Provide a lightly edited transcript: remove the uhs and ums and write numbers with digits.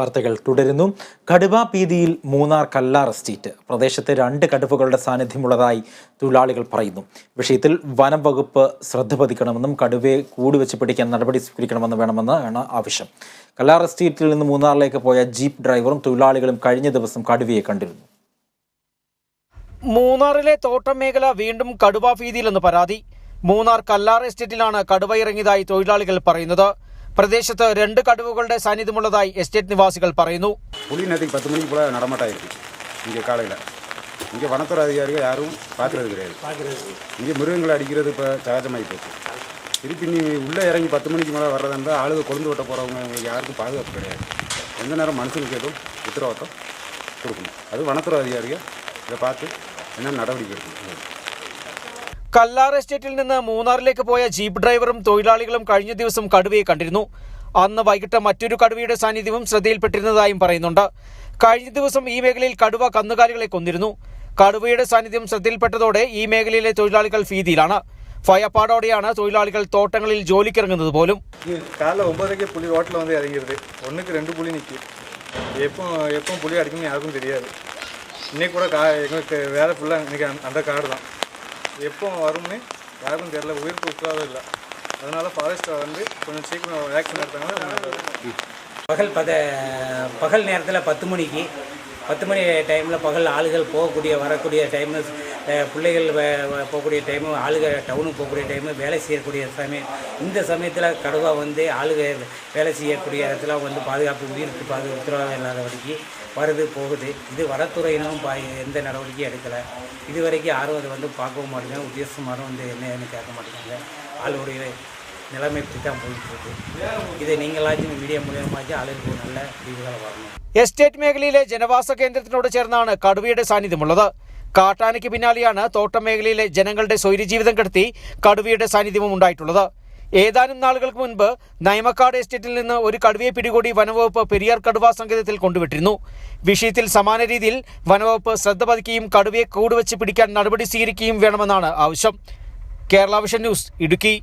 വാർത്തകൾ തുടരുന്നു. കടുവ ഭീതിയിൽ മൂന്നാർ കല്ലാർ എസ്റ്റേറ്റ് പ്രദേശത്ത് 2 കടുവകളുടെ സാന്നിധ്യമുള്ളതായി തൊഴിലാളികൾ പറയുന്നു. വിഷയത്തിൽ വനം വകുപ്പ് ശ്രദ്ധ പതിക്കണമെന്നും കടുവയെ കൂടുവെച്ച് പിടിക്കാൻ നടപടി സ്വീകരിക്കണമെന്ന് വേണമെന്നാണ് ആവശ്യം. കല്ലാർ എസ്റ്റേറ്റിൽ നിന്ന് മൂന്നാറിലേക്ക് പോയ ജീപ്പ് ഡ്രൈവറും തൊഴിലാളികളും കഴിഞ്ഞ ദിവസം കടുവയെ കണ്ടിരുന്നു. മൂന്നാറിലെ തോട്ടം മേഖല വീണ്ടും കടുവ ഭീതിയിലെന്ന് പരാതി. മൂന്നാർ കല്ലാർ എസ്റ്റേറ്റിലാണ് കടുവ ഇറങ്ങിയതായി തൊഴിലാളികൾ പറയുന്നത്. പ്രദേശത്ത് 2 കടുവകളുടെ സാന്നിധ്യമുള്ളതായി എസ്റ്റേറ്റ് നിവാസികൾ പറയുന്നു. புலி நேற்றுக்கு 10 மணிக்கு போல் நடமாட்டாயிருக்கு. இங்கே காலையில் இங்கே வனத்துறை அதிகாரிகள் யாரும் பார்க்குறது கிடையாது. இங்கே மிருகங்களை அடிக்கிறது இப்போ சகஜமாகி போச்சு. திருப்பி நீ உள்ளே இறங்கி 10 மணிக்கு மேலே வர்றதா இருந்தால் ஆளுக கொழுந்து வெட்ட போகிறவங்க யாருக்கும் பாதுகாப்பு கிடையாது. எந்த நேரம் மனுஷனுக்கு ஏதோ உத்தரவாதம் கொடுக்கணும். அது வனத்துறை அதிகாரிகள் இதை பார்த்து என்ன நடவடிக்கை எடுக்கணும். കല്ലാർ എസ്റ്റേറ്റിൽ നിന്ന് മൂന്നാറിലേക്ക് പോയ ജീപ്പ് ഡ്രൈവറും തൊഴിലാളികളും കഴിഞ്ഞ ദിവസം കടുവയെ കണ്ടിരുന്നു. അന്ന് വൈകിട്ട് മറ്റൊരു കടുവയുടെ സാന്നിധ്യവും ശ്രദ്ധയിൽപ്പെട്ടിരുന്നതായും പറയുന്നുണ്ട്. കഴിഞ്ഞ ദിവസം ഈ മേഖലയിൽ കടുവ കന്നുകാലികളെ കൊന്നിരുന്നു. കടുവയുടെ സാന്നിധ്യം ശ്രദ്ധയിൽപ്പെട്ടതോടെ ഈ മേഖലയിലെ തൊഴിലാളികൾ ഭീതിയിലാണ്. ഭയപ്പാടോടെയാണ് തൊഴിലാളികൾ തോട്ടങ്ങളിൽ ജോലിക്കിറങ്ങുന്നത് പോലും. காலைல 9:00 புலி ரோட்டில் வந்து இறங்கிடுது. 1க்கு 2 புலி நிற்கி. எப்போ புலி அடிக்கும்னு யாருக்கும் தெரியாது. இன்னைக்கு கூட எங்களுக்கு வேலை ஃபுல்லாக இன்றைக்கி அந்த காடு தான். எப்போ வரும்னு யாருக்கும் தெரியல. உயிருக்கு உத்தரவாதம் இல்லை. அதனால ஃபாரஸ்ட்டை வந்து கொஞ்சம் சீக்கிரம் ஆக்ஷன் எடுத்தாங்கன்னா பகல் நேரத்தில் 10 மணிக்கு 10 மணி டைமில் பகல் ஆளுகள் போகக்கூடிய வரக்கூடிய டைமு, பிள்ளைகள் போகக்கூடிய டைமு, ஆளுகள் டவுனுக்கு போகக்கூடிய டைமு, வேலை செய்யக்கூடிய சமயம். இந்த சமயத்தில் கடுவா வந்து ஆளுகள் வேலை செய்யக்கூடிய இடத்துல வந்து பாதுகாப்பு உயிருக்கு உத்தரவாதம் இல்லாதபடிக்கு வருது போகுது. இது வனத்துறையினும் எந்த நடவடிக்கையும் எடுக்கலை. இது வரைக்கும் யாரும் அதை வந்து பார்க்கவும் மாட்டேங்காங்க. உத்தியோகமாரும் வந்து என்னன்னு கேட்க மாட்டேங்காங்க. ஆளுடைய நிலைமை இப்படி தான் போயிட்டுருக்கு. இதை நீங்களாச்சும் மீடியா மூலியமாச்சும் ആളുകൾക്ക് നല്ല രീതികൾ வரணும். എസ്റ്റേറ്റ് മേഖലയിലെ ജനവാസ കേന്ദ്രത്തിനോട് ചേർന്നാണ് കടുവയുടെ സാന്നിധ്യമുള്ളത്. കാട്ടാനയ്ക്ക് പിന്നാലെയാണ് തോട്ടം മേഖലയിലെ ജനങ്ങളുടെ സ്വൈര്യജീവിതം കെടുത്തി കടുവയുടെ സാന്നിധ്യവും ഉണ്ടായിട്ടുള്ളത്. ഏതാനും നാളുകൾക്ക് മുൻപ് നയമക്കാട് എസ്റ്റേറ്റിൽ നിന്ന് ഒരു കടുവയെ പിടികൂടി വനവകുപ്പ് പെരിയാർ കടുവാ സങ്കേതത്തിൽ കൊണ്ടുവിട്ടിരുന്നു. വിഷയത്തിൽ സമാന രീതിയിൽ വനവകുപ്പ് ശ്രദ്ധ പതിക്കുകയും കടുവയെ കൂടുവെച്ച് പിടിക്കാൻ നടപടി സ്വീകരിക്കുകയും വേണമെന്നാണ് ആവശ്യം. Kerala vision news, Idukki.